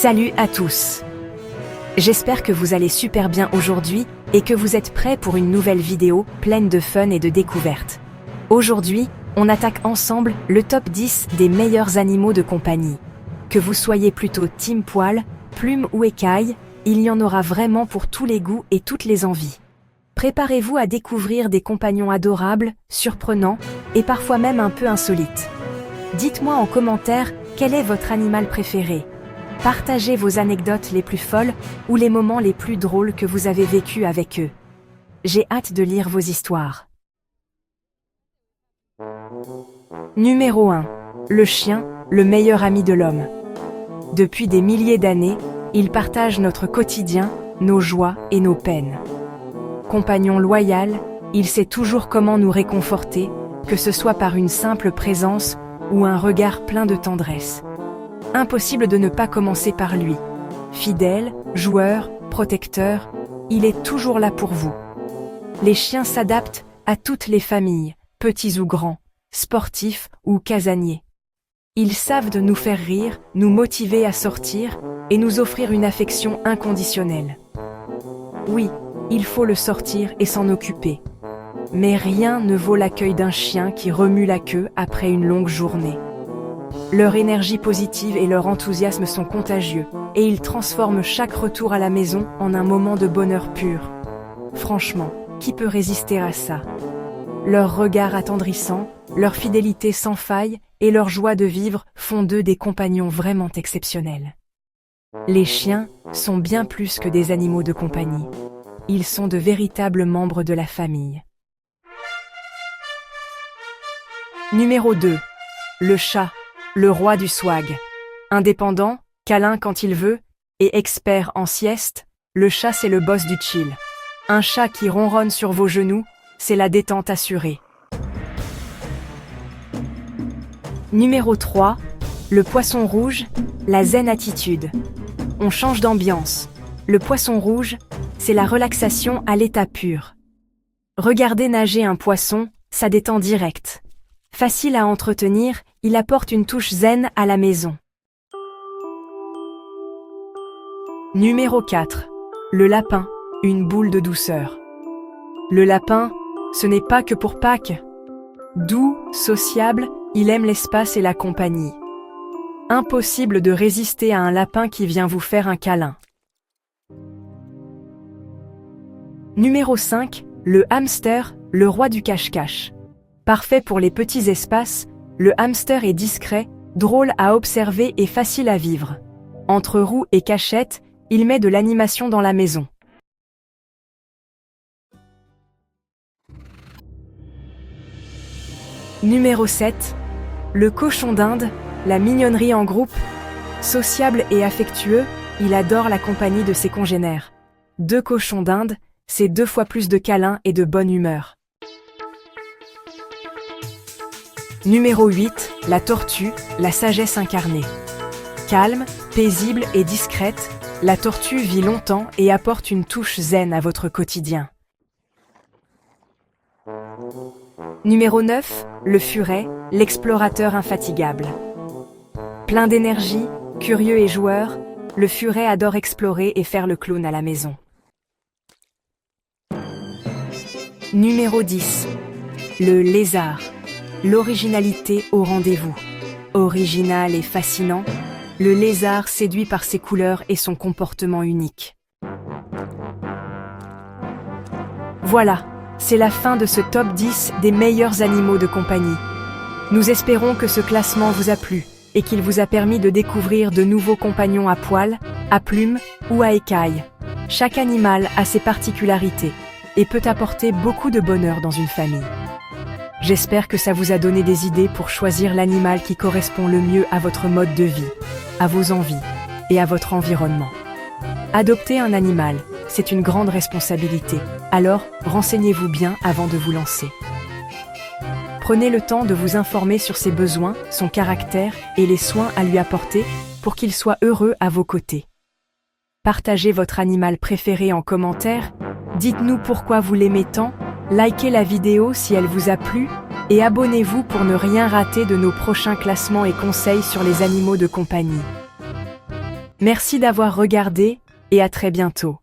Salut à tous. J'espère que vous allez super bien aujourd'hui et que vous êtes prêts pour une nouvelle vidéo pleine de fun et de découvertes. Aujourd'hui, on attaque ensemble le top 10 des meilleurs animaux de compagnie. Que vous soyez plutôt team poil, plume ou écaille, il y en aura vraiment pour tous les goûts et toutes les envies. Préparez-vous à découvrir des compagnons adorables, surprenants et parfois même un peu insolites. Dites-moi en commentaire quel est votre animal préféré. Partagez vos anecdotes les plus folles ou les moments les plus drôles que vous avez vécus avec eux. J'ai hâte de lire vos histoires. Numéro 1. Le chien, le meilleur ami de l'homme. Depuis des milliers d'années, il partage notre quotidien, nos joies et nos peines. Compagnon loyal, il sait toujours comment nous réconforter, que ce soit par une simple présence ou un regard plein de tendresse. Impossible de ne pas commencer par lui. Fidèle, joueur, protecteur, il est toujours là pour vous. Les chiens s'adaptent à toutes les familles, petits ou grands, sportifs ou casaniers. Ils savent de nous faire rire, nous motiver à sortir et nous offrir une affection inconditionnelle. Oui, il faut le sortir et s'en occuper. Mais rien ne vaut l'accueil d'un chien qui remue la queue après une longue journée. Leur énergie positive et leur enthousiasme sont contagieux, et ils transforment chaque retour à la maison en un moment de bonheur pur. Franchement, qui peut résister à ça? Leur regard attendrissant, leur fidélité sans faille et leur joie de vivre font d'eux des compagnons vraiment exceptionnels. Les chiens sont bien plus que des animaux de compagnie. Ils sont de véritables membres de la famille. Numéro 2. Le chat. Le roi du swag. Indépendant, câlin quand il veut, et expert en sieste, le chat c'est le boss du chill. Un chat qui ronronne sur vos genoux, c'est la détente assurée. Numéro 3. Le poisson rouge, la zen attitude. On change d'ambiance. Le poisson rouge, c'est la relaxation à l'état pur. Regardez nager un poisson, ça détend direct. Facile à entretenir, il apporte une touche zen à la maison. Numéro 4. Le lapin, une boule de douceur. Le lapin, ce n'est pas que pour Pâques. Doux, sociable, il aime l'espace et la compagnie. Impossible de résister à un lapin qui vient vous faire un câlin. Numéro 5. Le hamster, le roi du cache-cache. Parfait pour les petits espaces, le hamster est discret, drôle à observer et facile à vivre. Entre roue et cachette, il met de l'animation dans la maison. Numéro 7. Le cochon d'Inde, la mignonnerie en groupe. Sociable et affectueux, il adore la compagnie de ses congénères. 2 cochons d'Inde, c'est 2 fois plus de câlins et de bonne humeur. Numéro 8, la tortue, la sagesse incarnée. Calme, paisible et discrète, la tortue vit longtemps et apporte une touche zen à votre quotidien. Numéro 9, le furet, l'explorateur infatigable. Plein d'énergie, curieux et joueur, le furet adore explorer et faire le clown à la maison. Numéro 10, le lézard. L'originalité au rendez-vous. Original et fascinant, le lézard séduit par ses couleurs et son comportement unique. Voilà, c'est la fin de ce top 10 des meilleurs animaux de compagnie. Nous espérons que ce classement vous a plu et qu'il vous a permis de découvrir de nouveaux compagnons à poil, à plumes ou à écailles. Chaque animal a ses particularités et peut apporter beaucoup de bonheur dans une famille. J'espère que ça vous a donné des idées pour choisir l'animal qui correspond le mieux à votre mode de vie, à vos envies et à votre environnement. Adopter un animal, c'est une grande responsabilité, alors renseignez-vous bien avant de vous lancer. Prenez le temps de vous informer sur ses besoins, son caractère et les soins à lui apporter pour qu'il soit heureux à vos côtés. Partagez votre animal préféré en commentaire, dites-nous pourquoi vous l'aimez tant, likez la vidéo si elle vous a plu et abonnez-vous pour ne rien rater de nos prochains classements et conseils sur les animaux de compagnie. Merci d'avoir regardé et à très bientôt.